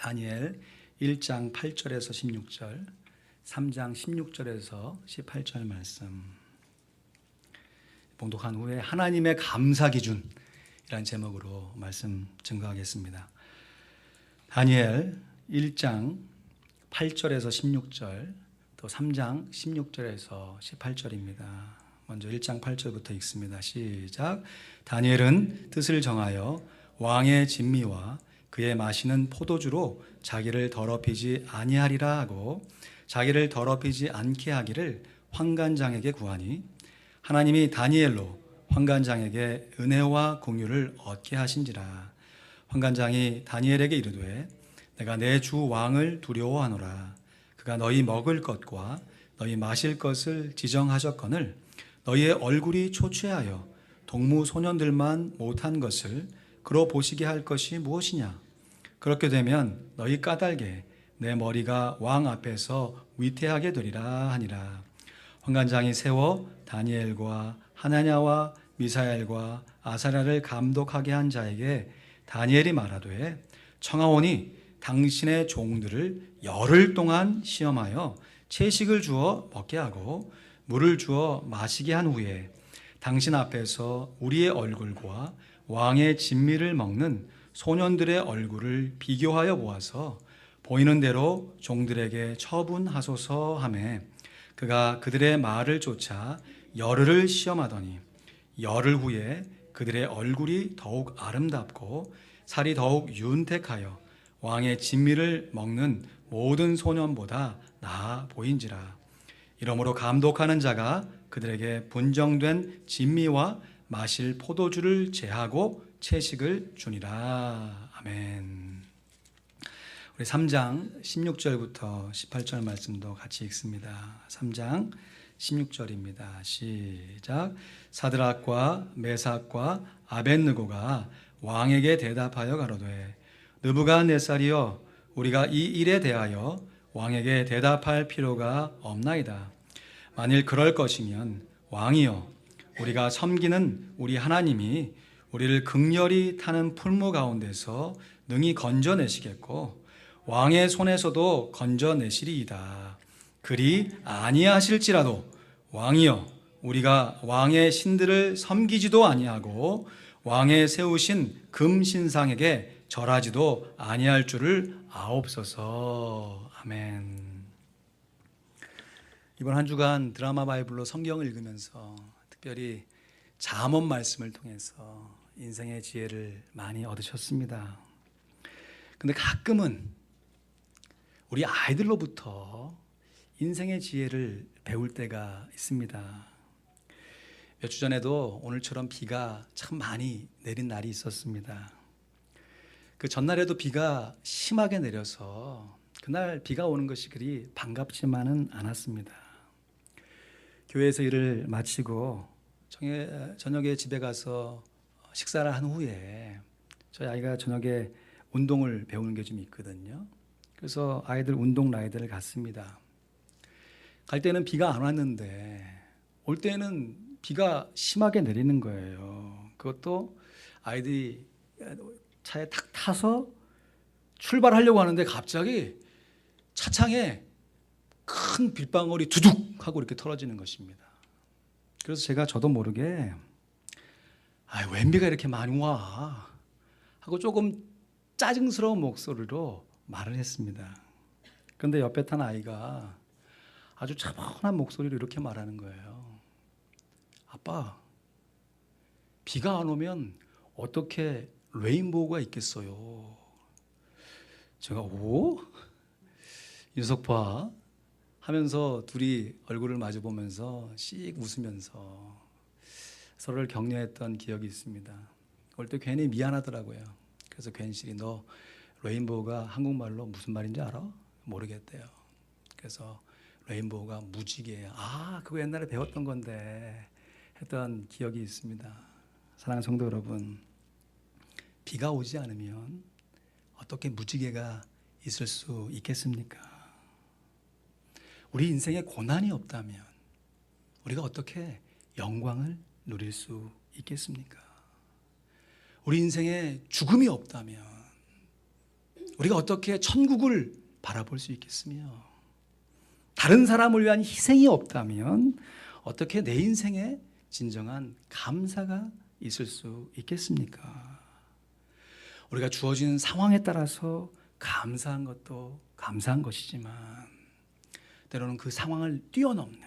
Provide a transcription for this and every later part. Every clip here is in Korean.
다니엘 1장 8절에서 16절, 3장 16절에서 18절 말씀 봉독한 후에 하나님의 감사 기준이라는 제목으로 말씀 증거하겠습니다. 다니엘 1장 8절에서 16절, 또 3장 16절에서 18절입니다. 먼저 1장 8절부터 읽습니다. 시작. 다니엘은 뜻을 정하여 왕의 진미와 그의 마시는 포도주로 자기를 더럽히지 아니하리라 하고 자기를 더럽히지 않게 하기를 환관장에게 구하니 하나님이 다니엘로 환관장에게 은혜와 공유를 얻게 하신지라. 환관장이 다니엘에게 이르되 내가 내 주 왕을 두려워하노라. 그가 너희 먹을 것과 너희 마실 것을 지정하셨거늘 너희의 얼굴이 초췌하여 동무 소년들만 못한 것을 그로 보시게 할 것이 무엇이냐. 그렇게 되면 너희 까닭에 내 머리가 왕 앞에서 위태하게 되리라 하니라. 환관장이 세워 다니엘과 하나냐와 미사엘과 아사랴를 감독하게 한 자에게 다니엘이 말하되 청하오니 당신의 종들을 열흘 동안 시험하여 채식을 주어 먹게 하고 물을 주어 마시게 한 후에 당신 앞에서 우리의 얼굴과 왕의 진미를 먹는 소년들의 얼굴을 비교하여 보아서 보이는 대로 종들에게 처분하소서 하매 그가 그들의 말을 쫓아 열흘을 시험하더니 열흘 후에 그들의 얼굴이 더욱 아름답고 살이 더욱 윤택하여 왕의 진미를 먹는 모든 소년보다 나아 보인지라. 이러므로 감독하는 자가 그들에게 분정된 진미와 마실 포도주를 제하고 채식을 주니라. 아멘. 우리 3장 16절부터 18절 말씀도 같이 읽습니다. 3장 16절입니다. 시작. 사드락과 메삭과 아벳느고가 왕에게 대답하여 가로되 느부갓네살이여 우리가 이 일에 대하여 왕에게 대답할 필요가 없나이다. 만일 그럴 것이면 왕이여 우리가 섬기는 우리 하나님이 우리를 극렬히 타는 풀무 가운데서 능히 건져내시겠고 왕의 손에서도 건져내시리이다. 그리 아니하실지라도 왕이여 우리가 왕의 신들을 섬기지도 아니하고 왕의 세우신 금신상에게 절하지도 아니할 줄을 아옵소서. 아멘. 이번 한 주간 드라마 바이블로 성경을 읽으면서 특별히 잠언 말씀을 통해서 인생의 지혜를 많이 얻으셨습니다. 근데 가끔은 우리 아이들로부터 인생의 지혜를 배울 때가 있습니다. 몇 주 전에도 오늘처럼 비가 참 많이 내린 날이 있었습니다. 그 전날에도 비가 심하게 내려서 그날 비가 오는 것이 그리 반갑지만은 않았습니다. 교회에서 일을 마치고 저녁에 집에 가서 식사를 한 후에 저희 아이가 저녁에 운동을 배우는 게 좀 있거든요. 그래서 아이들 운동 라이드를 갔습니다. 갈 때는 비가 안 왔는데 올 때는 비가 심하게 내리는 거예요. 그것도 아이들이 차에 탁 타서 출발하려고 하는데 갑자기 차창에 큰 빗방울이 두둑 하고 이렇게 떨어지는 것입니다. 그래서 제가 저도 모르게 웬 비가 이렇게 많이 와 하고 조금 짜증스러운 목소리로 말을 했습니다. 그런데 옆에 탄 아이가 아주 차분한 목소리로 이렇게 말하는 거예요. 아빠, 비가 안 오면 어떻게 레인보우가 있겠어요? 제가 오? 이 녀석 봐 하면서 둘이 얼굴을 마주 보면서 씩 웃으면서 서로를 격려했던 기억이 있습니다. 올 때 괜히 미안하더라고요. 그래서 괜시리 너 레인보우가 한국말로 무슨 말인지 알아? 모르겠대요. 그래서 레인보우가 무지개예요. 그거 옛날에 배웠던 건데 했던 기억이 있습니다. 사랑하는 성도 여러분, 비가 오지 않으면 어떻게 무지개가 있을 수 있겠습니까? 우리 인생에 고난이 없다면 우리가 어떻게 영광을 누릴 수 있겠습니까? 우리 인생에 죽음이 없다면 우리가 어떻게 천국을 바라볼 수 있겠으며, 다른 사람을 위한 희생이 없다면 어떻게 내 인생에 진정한 감사가 있을 수 있겠습니까? 우리가 주어지는 상황에 따라서 감사한 것도 감사한 것이지만, 때로는 그 상황을 뛰어넘는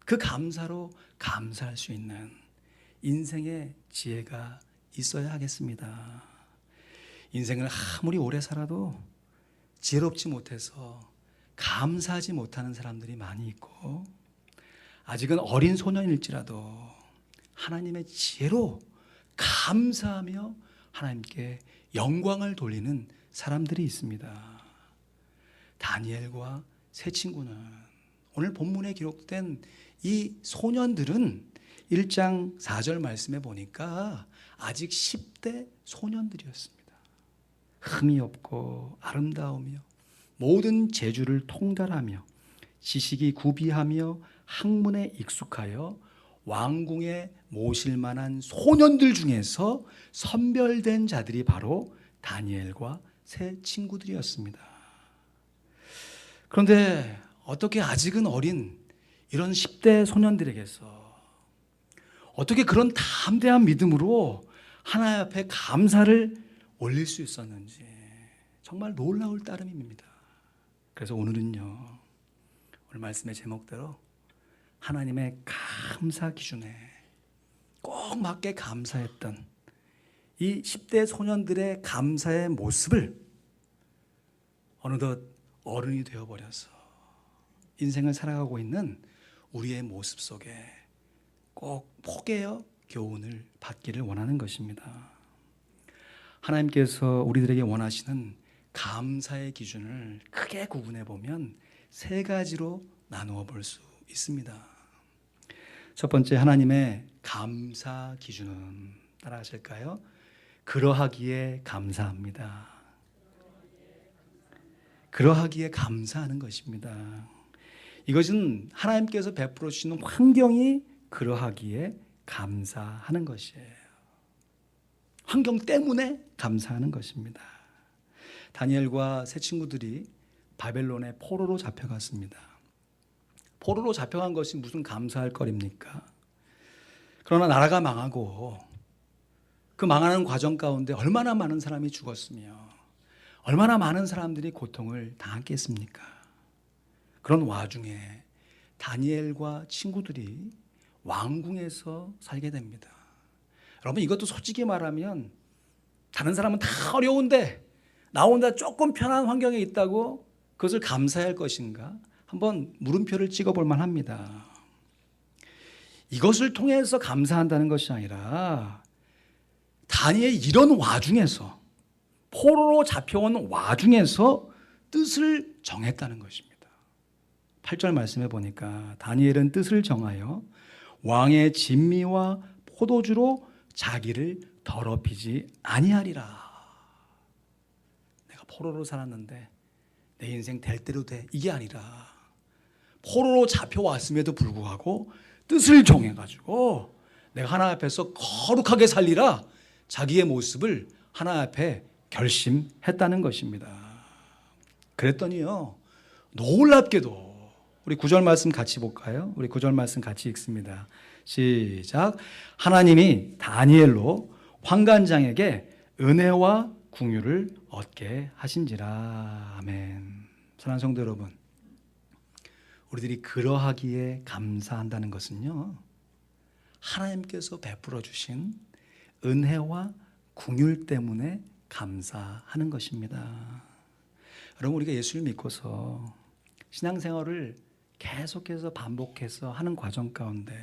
그 감사로 감사할 수 있는 인생의 지혜가 있어야 하겠습니다. 인생을 아무리 오래 살아도 지혜롭지 못해서 감사하지 못하는 사람들이 많이 있고, 아직은 어린 소년일지라도 하나님의 지혜로 감사하며 하나님께 영광을 돌리는 사람들이 있습니다. 다니엘과 세 친구는, 오늘 본문에 기록된 이 소년들은 1장 4절 말씀에 보니까 아직 10대 소년들이었습니다. 흠이 없고 아름다우며 모든 재주를 통달하며 지식이 구비하며 학문에 익숙하여 왕궁에 모실 만한 소년들 중에서 선별된 자들이 바로 다니엘과 세 친구들이었습니다. 그런데 어떻게 아직은 어린 이런 10대 소년들에게서 어떻게 그런 담대한 믿음으로 하나님 앞에 감사를 올릴 수 있었는지 정말 놀라울 따름입니다. 그래서 오늘은요, 오늘 말씀의 제목대로 하나님의 감사 기준에 꼭 맞게 감사했던 이 10대 소년들의 감사의 모습을 어느덧 어른이 되어버려서 인생을 살아가고 있는 우리의 모습 속에 꼭 포개어 교훈을 받기를 원하는 것입니다. 하나님께서 우리들에게 원하시는 감사의 기준을 크게 구분해 보면 세 가지로 나누어 볼 수 있습니다. 첫 번째, 하나님의 감사 기준은 따라하실까요? 그러하기에 감사합니다. 그러하기에 감사하는 것입니다. 이것은 하나님께서 베풀어 주시는 환경이 그러하기에 감사하는 것이에요. 환경 때문에 감사하는 것입니다. 다니엘과 세 친구들이 바벨론의 포로로 잡혀갔습니다. 포로로 잡혀간 것이 무슨 감사할 거리입니까? 그러나 나라가 망하고 그 망하는 과정 가운데 얼마나 많은 사람이 죽었으며 얼마나 많은 사람들이 고통을 당했겠습니까? 그런 와중에 다니엘과 친구들이 왕궁에서 살게 됩니다. 여러분, 이것도 솔직히 말하면 다른 사람은 다 어려운데 나 혼자 조금 편한 환경에 있다고 그것을 감사할 것인가? 한번 물음표를 찍어볼 만합니다. 이것을 통해서 감사한다는 것이 아니라 다니엘 이런 와중에서, 포로로 잡혀온 와중에서 뜻을 정했다는 것입니다. 8절 말씀해 보니까 다니엘은 뜻을 정하여 왕의 진미와 포도주로 자기를 더럽히지 아니하리라. 내가 포로로 살았는데 내 인생 될 대로 돼, 이게 아니라 포로로 잡혀왔음에도 불구하고 뜻을 정해가지고 내가 하나님 앞에서 거룩하게 살리라, 자기의 모습을 하나님 앞에 결심했다는 것입니다. 그랬더니요, 놀랍게도 우리 9절 말씀 같이 볼까요? 우리 9절 말씀 같이 읽습니다. 시작. 하나님이 다니엘로 환관장에게 은혜와 궁유를 얻게 하신지라. 아멘. 사랑하는 성도 여러분, 우리들이 그러하기에 감사한다는 것은요, 하나님께서 베풀어 주신 은혜와 궁유 때문에 감사하는 것입니다. 여러분, 우리가 예수를 믿고서 신앙생활을 계속해서 반복해서 하는 과정 가운데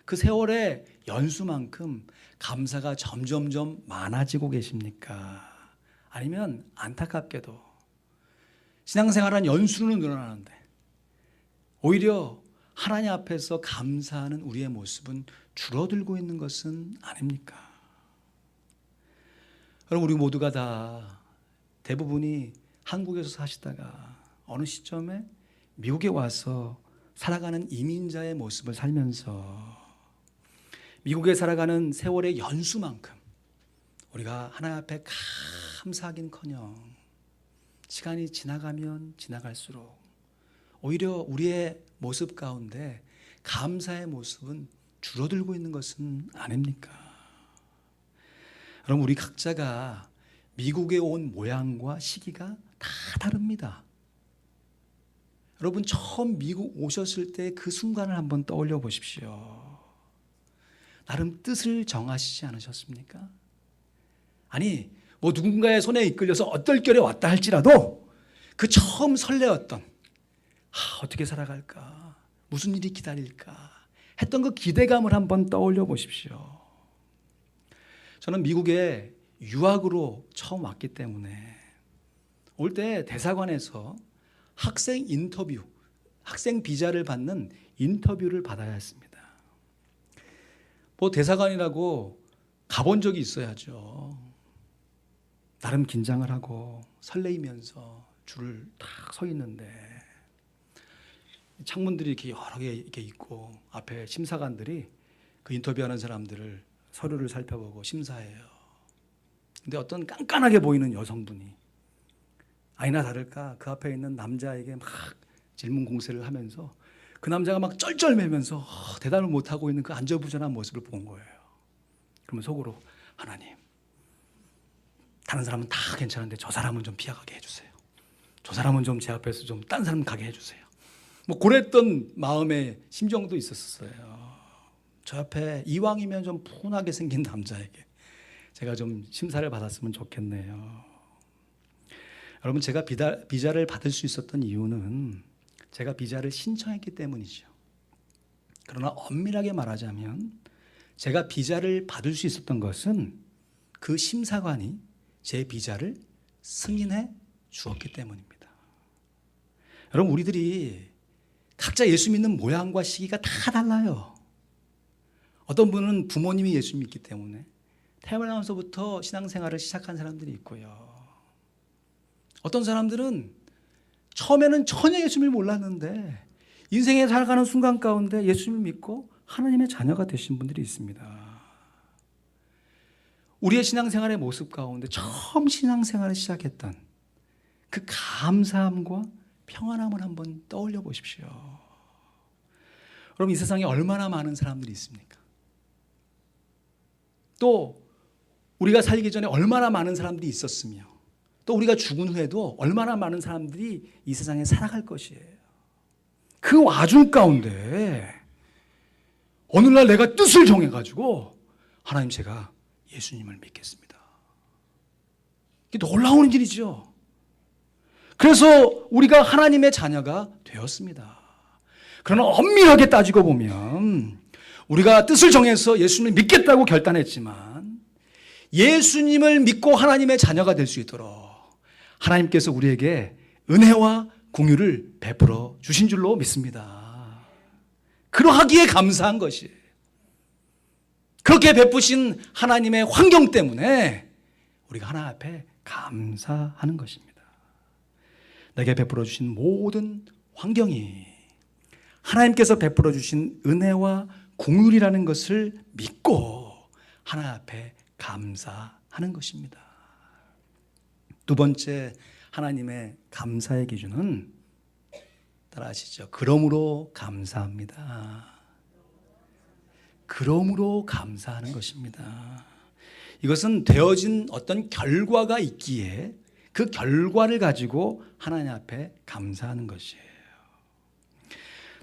그 세월의 연수만큼 감사가 점점점 많아지고 계십니까? 아니면 안타깝게도 신앙생활한 연수는 늘어나는데 오히려 하나님 앞에서 감사하는 우리의 모습은 줄어들고 있는 것은 아닙니까? 여러분, 우리 모두가 다 대부분이 한국에서 사시다가 어느 시점에 미국에 와서 살아가는 이민자의 모습을 살면서 미국에 살아가는 세월의 연수만큼 우리가 하나님 앞에 감사하긴커녕 시간이 지나가면 지나갈수록 오히려 우리의 모습 가운데 감사의 모습은 줄어들고 있는 것은 아닙니까? 여러분, 우리 각자가 미국에 온 모양과 시기가 다 다릅니다. 여러분, 처음 미국 오셨을 때 그 순간을 한번 떠올려 보십시오. 나름 뜻을 정하시지 않으셨습니까? 아니, 뭐 누군가의 손에 이끌려서 어떨결에 왔다 할지라도 그 처음 설레었던 어떻게 살아갈까? 무슨 일이 기다릴까? 했던 그 기대감을 한번 떠올려 보십시오. 저는 미국에 유학으로 처음 왔기 때문에 올 때 대사관에서 학생 인터뷰, 학생 비자를 받는 인터뷰를 받아야 했습니다. 뭐 대사관이라고 가본 적이 있어야죠. 나름 긴장을 하고 설레이면서 줄을 딱 서 있는데 창문들이 이렇게 여러 개 이렇게 있고 앞에 심사관들이 그 인터뷰하는 사람들을 서류를 살펴보고 심사해요. 근데 어떤 깐깐하게 보이는 여성분이 아니나 다를까 그 앞에 있는 남자에게 막 질문 공세를 하면서 그 남자가 막 쩔쩔매면서 대답을 못하고 있는 그 안절부절한 모습을 본 거예요. 그러면 속으로 하나님, 다른 사람은 다 괜찮은데 저 사람은 좀 피하게 해주세요. 저 사람은 좀 제 앞에서 좀 딴 사람 가게 해주세요. 뭐 그랬던 마음의 심정도 있었어요. 저 앞에 이왕이면 좀 푼하게 생긴 남자에게 제가 좀 심사를 받았으면 좋겠네요. 여러분, 제가 비자를 받을 수 있었던 이유는 제가 비자를 신청했기 때문이죠. 그러나 엄밀하게 말하자면 제가 비자를 받을 수 있었던 것은 그 심사관이 제 비자를 승인해 주었기 때문입니다. 여러분, 우리들이 각자 예수 믿는 모양과 시기가 다 달라요. 어떤 분은 부모님이 예수 믿기 때문에 태어나면서부터 신앙생활을 시작한 사람들이 있고요. 어떤 사람들은 처음에는 전혀 예수님을 몰랐는데 인생에 살아가는 순간 가운데 예수님을 믿고 하나님의 자녀가 되신 분들이 있습니다. 우리의 신앙생활의 모습 가운데 처음 신앙생활을 시작했던 그 감사함과 평안함을 한번 떠올려 보십시오. 여러분, 이 세상에 얼마나 많은 사람들이 있습니까? 또 우리가 살기 전에 얼마나 많은 사람들이 있었으며 또 우리가 죽은 후에도 얼마나 많은 사람들이 이 세상에 살아갈 것이에요. 그 와중 가운데 어느 날 내가 뜻을 정해가지고 하나님, 제가 예수님을 믿겠습니다. 이게 놀라운 일이죠. 그래서 우리가 하나님의 자녀가 되었습니다. 그러나 엄밀하게 따지고 보면 우리가 뜻을 정해서 예수님을 믿겠다고 결단했지만 예수님을 믿고 하나님의 자녀가 될 수 있도록 하나님께서 우리에게 은혜와 공유를 베풀어 주신 줄로 믿습니다. 그러하기에 감사한 것이에요. 그렇게 베푸신 하나님의 환경 때문에 우리가 하나님 앞에 감사하는 것입니다. 내게 베풀어 주신 모든 환경이 하나님께서 베풀어 주신 은혜와 공율이라는 것을 믿고 하나님 앞에 감사하는 것입니다. 두 번째, 하나님의 감사의 기준은 따라 하시죠. 그러므로 감사합니다. 그러므로 감사하는 것입니다. 이것은 되어진 어떤 결과가 있기에 그 결과를 가지고 하나님 앞에 감사하는 것이에요.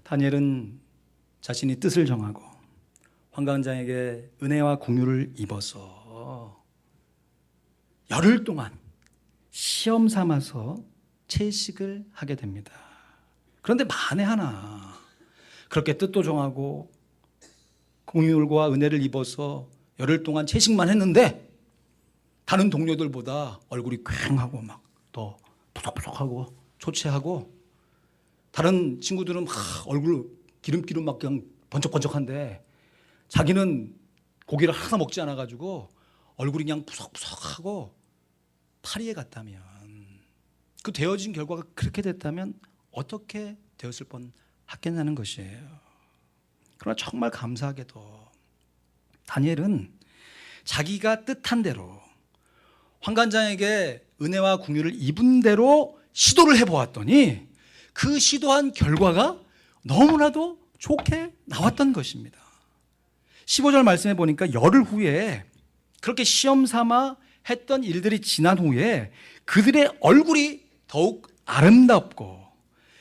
다니엘은 자신이 뜻을 정하고 환관장에게 은혜와 공유를 입어서 열흘 동안 시험 삼아서 채식을 하게 됩니다. 그런데 만에 하나 그렇게 뜻도 정하고 공유와 은혜를 입어서 열흘 동안 채식만 했는데 다른 동료들보다 얼굴이 퀭하고 막 더 푸석푸석하고 초췌하고 다른 친구들은 막 얼굴 기름기로 막 그냥 번쩍번쩍한데 자기는 고기를 하나 먹지 않아 가지고 얼굴이 그냥 푸석푸석하고 파리에 갔다면, 그 되어진 결과가 그렇게 됐다면 어떻게 되었을 뻔하겠냐는 것이에요. 그러나 정말 감사하게도 다니엘은 자기가 뜻한 대로 환관장에게 은혜와 긍휼을 입은 대로 시도를 해보았더니 그 시도한 결과가 너무나도 좋게 나왔던 것입니다. 15절 말씀해 보니까 열흘 후에 그렇게 시험 삼아 했던 일들이 지난 후에 그들의 얼굴이 더욱 아름답고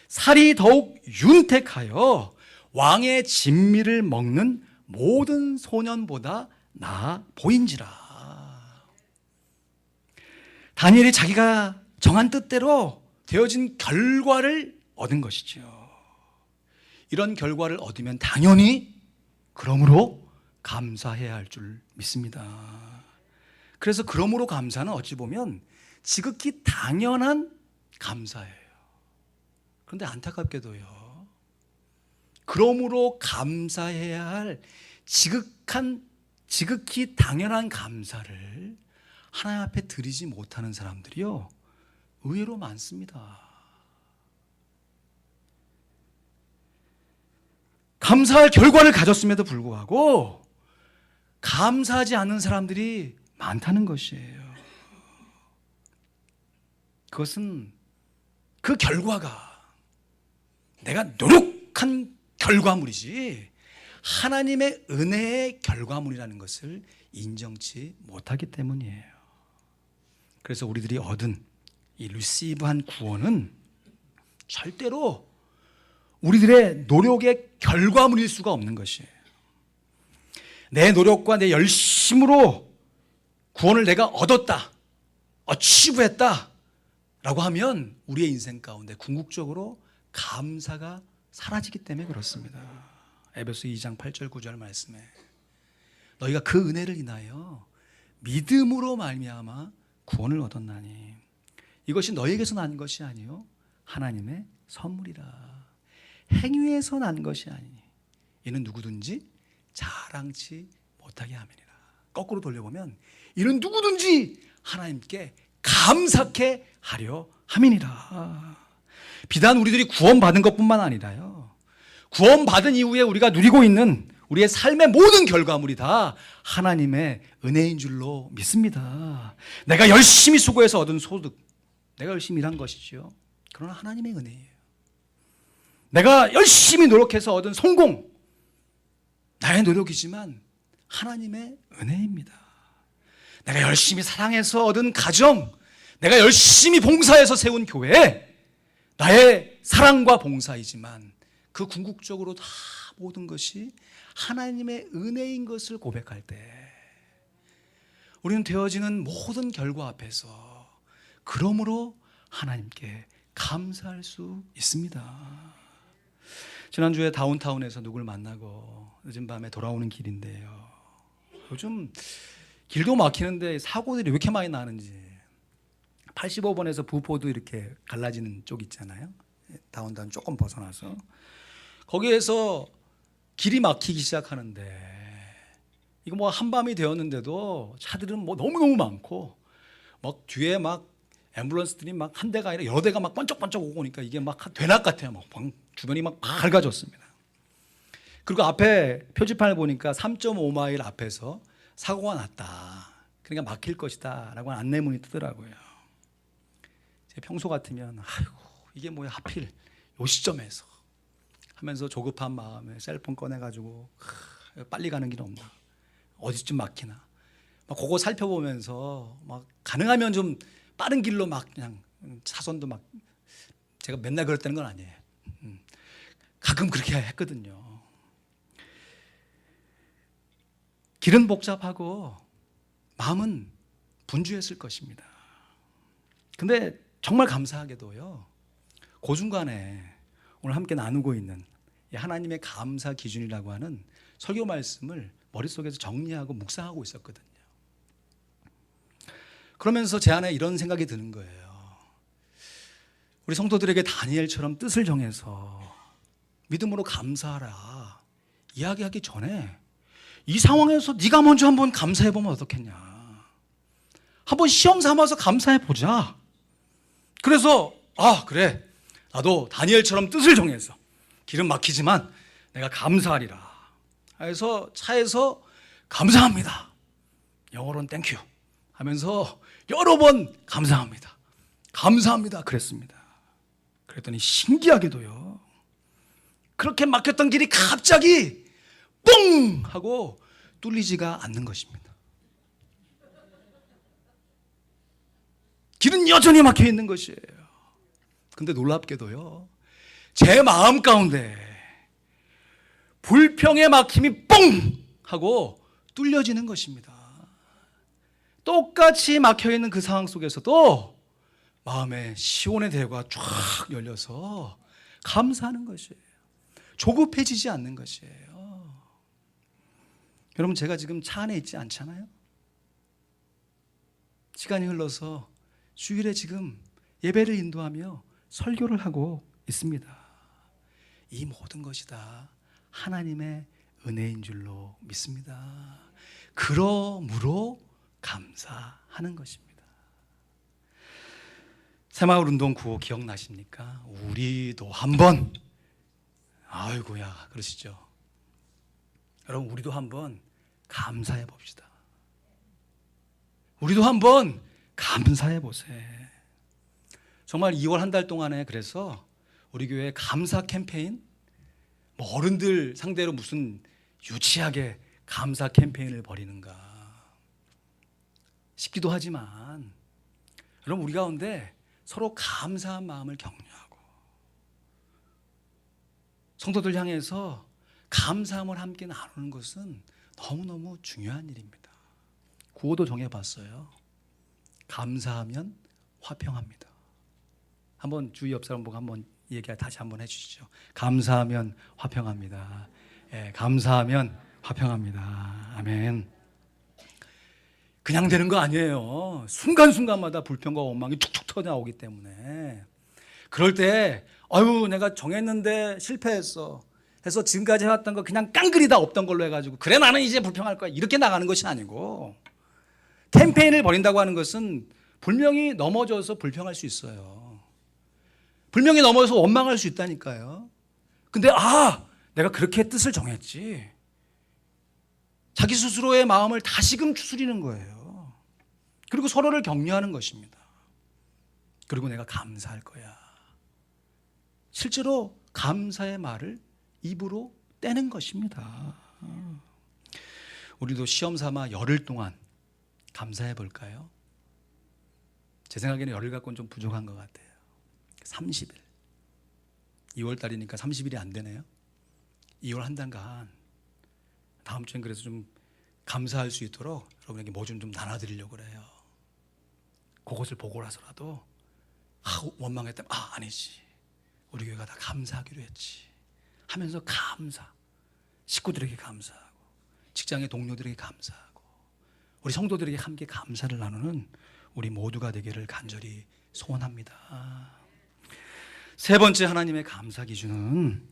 살이 더욱 윤택하여 왕의 진미를 먹는 모든 소년보다 나아 보인지라. 다니엘이 자기가 정한 뜻대로 되어진 결과를 얻은 것이죠. 이런 결과를 얻으면 당연히 그러므로 감사해야 할 줄 믿습니다. 그래서 그러므로 감사는 어찌 보면 지극히 당연한 감사예요. 그런데 안타깝게도요, 그러므로 감사해야 할 지극히 당연한 감사를 하나님 앞에 드리지 못하는 사람들이요, 의외로 많습니다. 감사할 결과를 가졌음에도 불구하고 감사하지 않는 사람들이 많다는 것이에요. 그것은 그 결과가 내가 노력한 결과물이지 하나님의 은혜의 결과물이라는 것을 인정치 못하기 때문이에요. 그래서 우리들이 얻은 이 리시브한 구원은 절대로 우리들의 노력의 결과물일 수가 없는 것이에요. 내 노력과 내 열심으로 구원을 내가 얻었다, 어치브했다 라고 하면 우리의 인생 가운데 궁극적으로 감사가 사라지기 때문에 그렇습니다. 에베소 2장 8절 9절 말씀에 너희가 그 은혜를 인하여 믿음으로 말미암아 구원을 얻었나니 이것이 너희에게서 난 것이 아니요 하나님의 선물이라. 행위에서 난 것이 아니니 이는 누구든지 자랑치 못하게 함이니라. 거꾸로 돌려보면 이는 누구든지 하나님께 감사케 하려 함이니라. 비단 우리들이 구원받은 것뿐만 아니라요, 구원받은 이후에 우리가 누리고 있는 우리의 삶의 모든 결과물이 다 하나님의 은혜인 줄로 믿습니다. 내가 열심히 수고해서 얻은 소득, 내가 열심히 일한 것이죠. 그러나 하나님의 은혜예요. 내가 열심히 노력해서 얻은 성공, 나의 노력이지만 하나님의 은혜입니다. 내가 열심히 사랑해서 얻은 가정, 내가 열심히 봉사해서 세운 교회, 나의 사랑과 봉사이지만 그 궁극적으로 다 모든 것이 하나님의 은혜인 것을 고백할 때 우리는 되어지는 모든 결과 앞에서 그러므로 하나님께 감사할 수 있습니다. 지난주에 다운타운에서 누굴 만나고 늦은 밤에 돌아오는 길인데요, 요즘 길도 막히는데 사고들이 왜 이렇게 많이 나는지, 85번에서 부포도 이렇게 갈라지는 쪽 있잖아요, 다운타운 조금 벗어나서 거기에서 길이 막히기 시작하는데 이거 뭐 한밤이 되었는데도 차들은 뭐 너무너무 많고 막 뒤에 막 앰뷸런스들이 막 한 대가 아니라 여러 대가 막 번쩍번쩍 오고 오니까 이게 막 되날 같아요. 막 주변이 막 밝아졌습니다. 그리고 앞에 표지판을 보니까 3.5마일 앞에서 사고가 났다, 그러니까 막힐 것이다 라고 안내문이 뜨더라고요. 제 평소 같으면 아이고 이게 뭐야 하필 요 시점에서 하면서 조급한 마음에 셀폰 꺼내가지고 빨리 가는 길 없나, 어디쯤 막히나 막 그거 살펴보면서 막 가능하면 좀 빠른 길로 막 그냥 차선도 막, 제가 맨날 그랬다는 건 아니에요. 가끔 그렇게 했거든요. 길은 복잡하고 마음은 분주했을 것입니다. 근데 정말 감사하게도요, 그 중간에 오늘 함께 나누고 있는 하나님의 감사 기준이라고 하는 설교 말씀을 머릿속에서 정리하고 묵상하고 있었거든요. 그러면서 제 안에 이런 생각이 드는 거예요. 우리 성도들에게 다니엘처럼 뜻을 정해서 믿음으로 감사하라 이야기하기 전에 이 상황에서 네가 먼저 한번 감사해보면 어떻겠냐, 한번 시험 삼아서 감사해보자. 그래서 그래, 나도 다니엘처럼 뜻을 정해서 길은 막히지만 내가 감사하리라 해서 차에서 감사합니다, 영어로는 땡큐 하면서 여러 번 감사합니다. 감사합니다. 그랬습니다. 그랬더니 신기하게도요. 그렇게 막혔던 길이 갑자기 뽕! 하고 뚫리지가 않는 것입니다. 길은 여전히 막혀 있는 것이에요. 근데 놀랍게도요. 제 마음 가운데 불평의 막힘이 뽕! 하고 뚫려지는 것입니다. 똑같이 막혀있는 그 상황 속에서도 마음에 시온의 대가 쫙 열려서 감사하는 것이에요. 조급해지지 않는 것이에요. 여러분, 제가 지금 차 안에 있지 않잖아요. 시간이 흘러서 주일에 지금 예배를 인도하며 설교를 하고 있습니다. 이 모든 것이 다 하나님의 은혜인 줄로 믿습니다. 그러므로 감사하는 것입니다. 새마을 운동 구호 기억나십니까? 우리도 한번, 아이고야 그러시죠. 여러분, 우리도 한번 감사해 봅시다. 우리도 한번 감사해 보세요. 정말 2월 한 달 동안에 그래서 우리 교회 감사 캠페인, 뭐 어른들 상대로 무슨 유치하게 감사 캠페인을 벌이는가 싶기도 하지만, 여러분, 우리 가운데 서로 감사한 마음을 격려하고 성도들 향해서 감사함을 함께 나누는 것은 너무너무 중요한 일입니다. 구호도 정해봤어요. 감사하면 화평합니다. 한번 주위 옆 사람 보고 한번 얘기 다시 한번 해주시죠. 감사하면 화평합니다. 예, 감사하면 화평합니다. 아멘. 그냥 되는 거 아니에요. 순간순간마다 불평과 원망이 툭툭 터져나오기 때문에, 그럴 때 아유 내가 정했는데 실패했어 해서 지금까지 해왔던 거 그냥 깡그리다 없던 걸로 해가지고 그래 나는 이제 불평할 거야 이렇게 나가는 것이 아니고, 캠페인을 벌인다고 하는 것은 분명히 넘어져서 불평할 수 있어요. 분명히 넘어져서 원망할 수 있다니까요. 근데 내가 그렇게 뜻을 정했지, 자기 스스로의 마음을 다시금 추스리는 거예요. 그리고 서로를 격려하는 것입니다. 그리고 내가 감사할 거야. 실제로 감사의 말을 입으로 떼는 것입니다. 우리도 시험 삼아 열흘 동안 감사해 볼까요? 제 생각에는 열흘 갖고는 좀 부족한 것 같아요. 30일. 2월 달이니까 30일이 안 되네요. 2월 한 달간 다음 주엔 그래서 좀 감사할 수 있도록 여러분에게 뭐 좀 나눠드리려고 그래요. 그것을 보고라서라도 원망했다면 아니지, 우리 교회가 다 감사하기로 했지 하면서 감사, 식구들에게 감사하고 직장의 동료들에게 감사하고 우리 성도들에게 함께 감사를 나누는 우리 모두가 되기를 간절히 소원합니다. 세 번째 하나님의 감사 기준은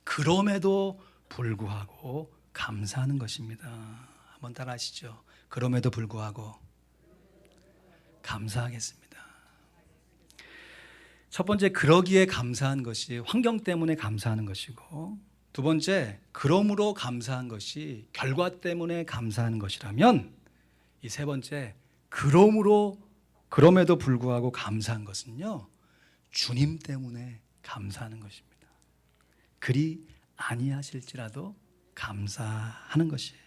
그럼에도 불구하고 감사하는 것입니다. 한번 따라하시죠. 그럼에도 불구하고 감사하겠습니다. 첫 번째, 그러기에 감사한 것이 환경 때문에 감사하는 것이고, 두 번째, 그러므로 감사한 것이 결과 때문에 감사하는 것이라면, 이 세 번째, 그럼에도 불구하고 감사한 것은요, 주님 때문에 감사하는 것입니다. 그리 아니하실지라도 감사하는 것이에요.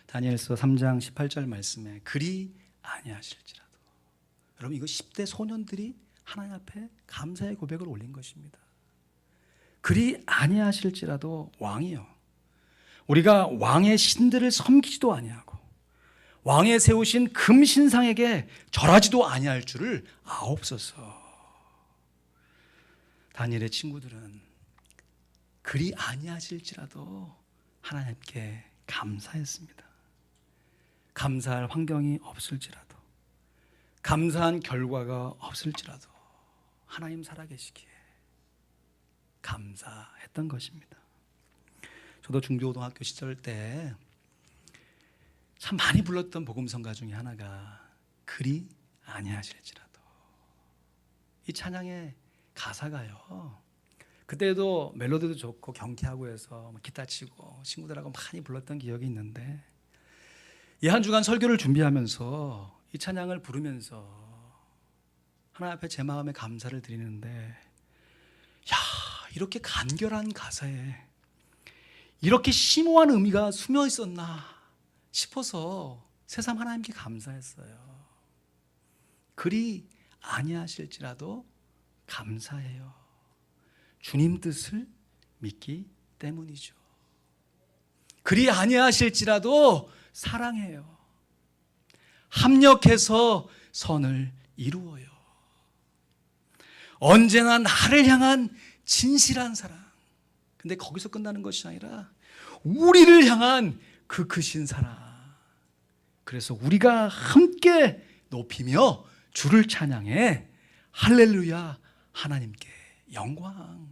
다니엘서 3장 18절 말씀에 그리 아니하실지라도, 여러분 이거 10대 소년들이 하나님 앞에 감사의 고백을 올린 것입니다. 그리 아니하실지라도 왕이요, 우리가 왕의 신들을 섬기지도 아니하고 왕의 세우신 금신상에게 절하지도 아니할 줄을 아옵소서. 다니엘의 친구들은 그리 아니하실지라도 하나님께 감사했습니다. 감사할 환경이 없을지라도, 감사한 결과가 없을지라도 하나님 살아계시기에 감사했던 것입니다. 저도 중고등학교 시절 때 참 많이 불렀던 복음성가 중에 하나가 그리 아니하실지라도. 이 찬양의 가사가요, 그때도 멜로디도 좋고 경쾌하고 해서 기타 치고 친구들하고 많이 불렀던 기억이 있는데, 이 한 주간 설교를 준비하면서 이 찬양을 부르면서 하나님 앞에 제 마음에 감사를 드리는데, 야, 이렇게 간결한 가사에 이렇게 심오한 의미가 숨어 있었나 싶어서 새삼 하나님께 감사했어요. 그리 아니하실지라도 감사해요. 주님 뜻을 믿기 때문이죠. 그리 아니하실지라도 사랑해요. 합력해서 선을 이루어요. 언제나 나를 향한 진실한 사랑. 근데 거기서 끝나는 것이 아니라 우리를 향한 그 크신 사랑. 그래서 우리가 함께 높이며 주를 찬양해. 할렐루야, 하나님께 영광.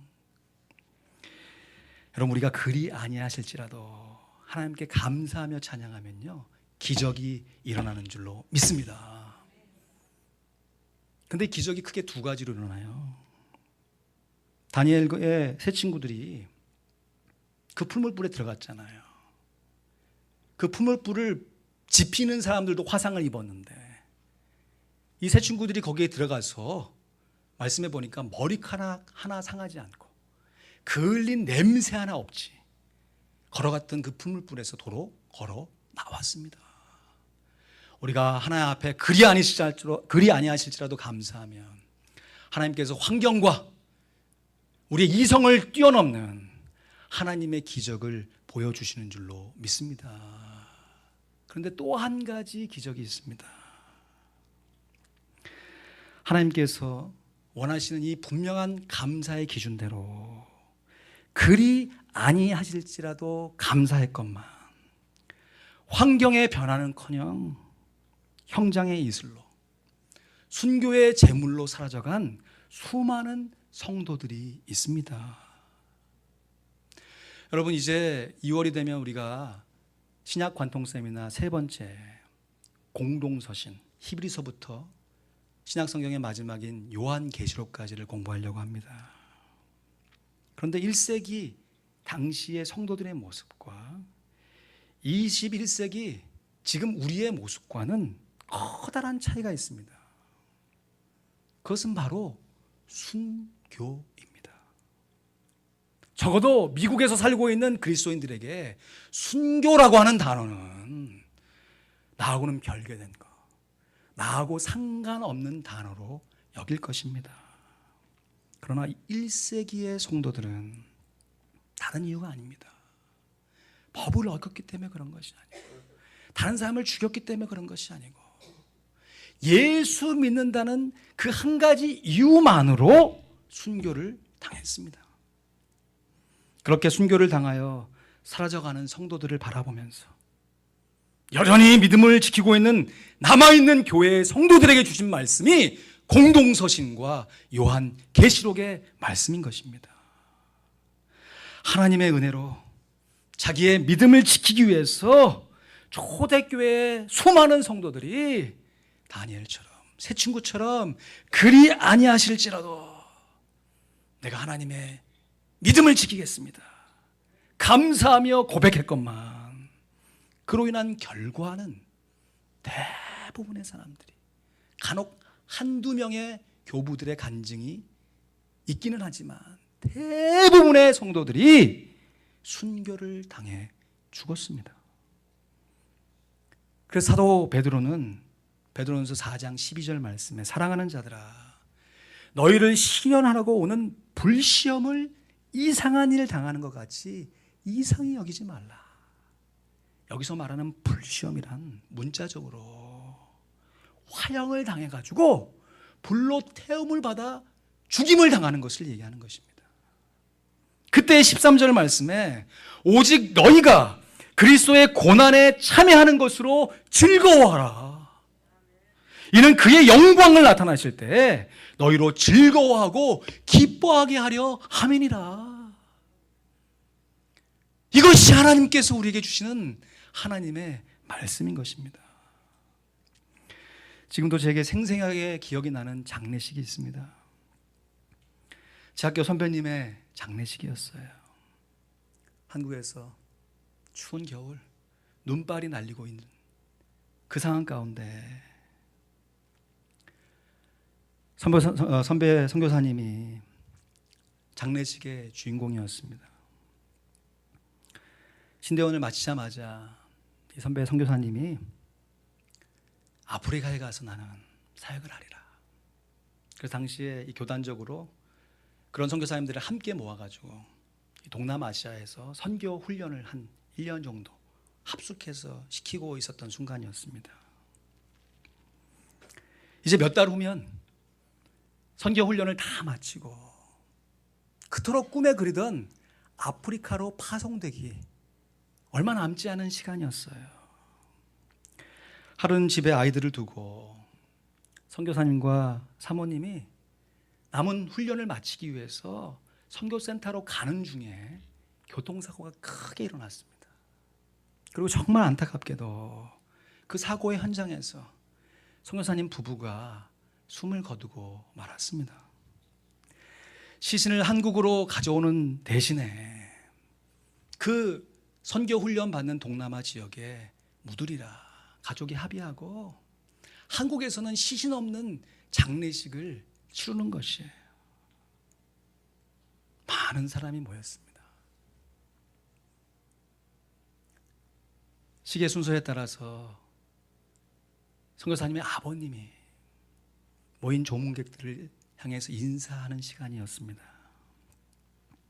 여러분, 우리가 그리 아니하실지라도 하나님께 감사하며 찬양하면요, 기적이 일어나는 줄로 믿습니다. 근데 기적이 크게 두 가지로 일어나요. 다니엘의 세 친구들이 그 풀물불에 들어갔잖아요. 그 풀물불을 지피는 사람들도 화상을 입었는데 이 세 친구들이 거기에 들어가서 말씀해 보니까 머리카락 하나 상하지 않고 그을린 냄새 하나 없이 걸어갔던 그 풀물불에서 도로 걸어 나왔습니다. 우리가 하나님 앞에 그리 아니하실지라도 감사하면 하나님께서 환경과 우리의 이성을 뛰어넘는 하나님의 기적을 보여주시는 줄로 믿습니다. 그런데 또 한 가지 기적이 있습니다. 하나님께서 원하시는 이 분명한 감사의 기준대로 그리 아니하실지라도 감사했건만 환경의 변화는커녕 형장의 이슬로 순교의 제물로 사라져간 수많은 성도들이 있습니다. 여러분, 이제 2월이 되면 우리가 신약 관통 세미나 세 번째 공동서신 히브리서부터 신약 성경의 마지막인 요한계시록까지를 공부하려고 합니다. 그런데 1세기 당시의 성도들의 모습과 21세기 지금 우리의 모습과는 커다란 차이가 있습니다. 그것은 바로 순교입니다. 적어도 미국에서 살고 있는 그리스도인들에게 순교라고 하는 단어는 나하고는 별개된 것, 나하고 상관없는 단어로 여길 것입니다. 그러나 1세기의 성도들은 다른 이유가 아닙니다. 법을 어겼기 때문에 그런 것이 아니고 다른 사람을 죽였기 때문에 그런 것이 아니고 예수 믿는다는 그 한 가지 이유만으로 순교를 당했습니다. 그렇게 순교를 당하여 사라져가는 성도들을 바라보면서 여전히 믿음을 지키고 있는 남아있는 교회의 성도들에게 주신 말씀이 공동서신과 요한계시록의 말씀인 것입니다. 하나님의 은혜로 자기의 믿음을 지키기 위해서 초대교회의 수많은 성도들이 다니엘처럼 새 친구처럼 그리 아니하실지라도 내가 하나님의 믿음을 지키겠습니다, 감사하며 고백했건만 그로 인한 결과는 대부분의 사람들이, 간혹 한두 명의 교부들의 간증이 있기는 하지만 대부분의 성도들이 순교를 당해 죽었습니다. 그래서 사도 베드로전서 4장 12절 말씀에 사랑하는 자들아 너희를 시련하라고 오는 불시험을 이상한 일을 당하는 것 같이 이상히 여기지 말라. 여기서 말하는 불시험이란 문자적으로 화형을 당해가지고 불로 태움을 받아 죽임을 당하는 것을 얘기하는 것입니다. 그때 13절 말씀에 오직 너희가 그리스도의 고난에 참여하는 것으로 즐거워하라. 이는 그의 영광을 나타나실 때 너희로 즐거워하고 기뻐하게 하려 함이니라. 이것이 하나님께서 우리에게 주시는 하나님의 말씀인 것입니다. 지금도 제게 생생하게 기억이 나는 장례식이 있습니다. 제 학교 선배님의 장례식이었어요. 한국에서 추운 겨울 눈발이 날리고 있는 그 상황 가운데 선배 선교사님이 장례식의 주인공이었습니다. 신대원을 마치자마자 이 선배 선교사님이 아프리카에 가서 나는 사역을 하리라. 그래서 당시에 이 교단적으로 그런 선교사님들을 함께 모아가지고 동남아시아에서 선교 훈련을 한 1년 정도 합숙해서 시키고 있었던 순간이었습니다. 이제 몇 달 후면 선교 훈련을 다 마치고 그토록 꿈에 그리던 아프리카로 파송되기 얼마 남지 않은 시간이었어요. 하루는 집에 아이들을 두고 선교사님과 사모님이 남은 훈련을 마치기 위해서 선교센터로 가는 중에 교통사고가 크게 일어났습니다. 그리고 정말 안타깝게도 그 사고의 현장에서 선교사님 부부가 숨을 거두고 말았습니다. 시신을 한국으로 가져오는 대신에 그 선교 훈련 받는 동남아 지역에 묻으리라 가족이 합의하고 한국에서는 시신 없는 장례식을 치르는 것이에요. 많은 사람이 모였습니다. 시계 순서에 따라서 선교사님의 아버님이 모인 조문객들을 향해서 인사하는 시간이었습니다.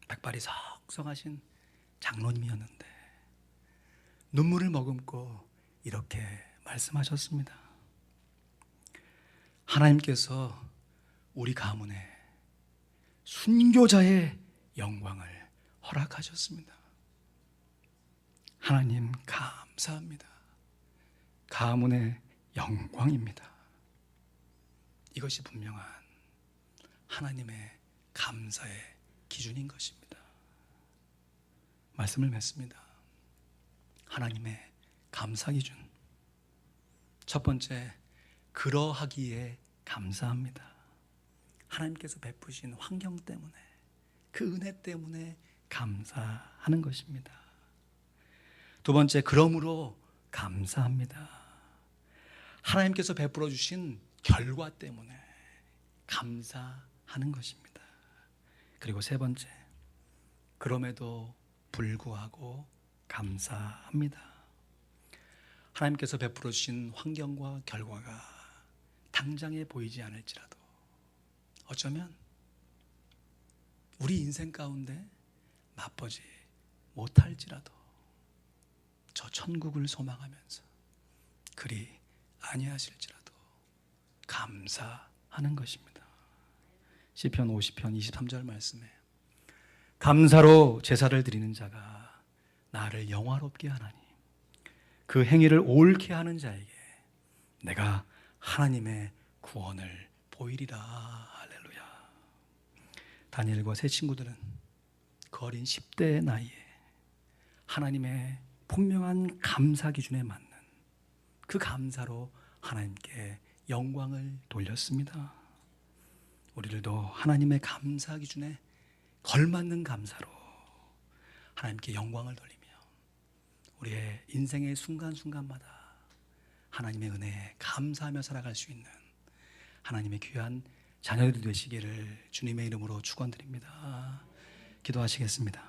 백발이 석성하신 장로님이었는데 눈물을 머금고 이렇게 말씀하셨습니다. 하나님께서 우리 가문에 순교자의 영광을 허락하셨습니다. 하나님 감사합니다. 가문의 영광입니다. 이것이 분명한 하나님의 감사의 기준인 것입니다. 말씀을 맺습니다. 하나님의 감사 기준. 첫 번째, 그러하기에 감사합니다. 하나님께서 베푸신 환경 때문에, 그 은혜 때문에 감사하는 것입니다. 두 번째, 그러므로 감사합니다. 하나님께서 베풀어 주신 결과 때문에 감사하는 것입니다. 그리고 세 번째, 그럼에도 불구하고 감사합니다. 하나님께서 베풀어 주신 환경과 결과가 당장에 보이지 않을지라도 어쩌면 우리 인생 가운데 맛보지 못할지라도 저 천국을 소망하면서 그리 아니하실지라도 감사하는 것입니다. 시편 50편 23절 말씀에 감사로 제사를 드리는 자가 나를 영화롭게 하나니 그 행위를 옳게 하는 자에게 내가 하나님의 구원을 보이리라. 할렐루야. 다니엘과 세 친구들은 그 어린 10대의 나이에 하나님의 분명한 감사 기준에 맞는 그 감사로 하나님께 영광을 돌렸습니다. 우리들도 하나님의 감사 기준에 걸맞는 감사로 하나님께 영광을 돌리며 우리의 인생의 순간순간마다 하나님의 은혜에 감사하며 살아갈 수 있는 하나님의 귀한 자녀들 되시기를 주님의 이름으로 축원드립니다. 기도하시겠습니다.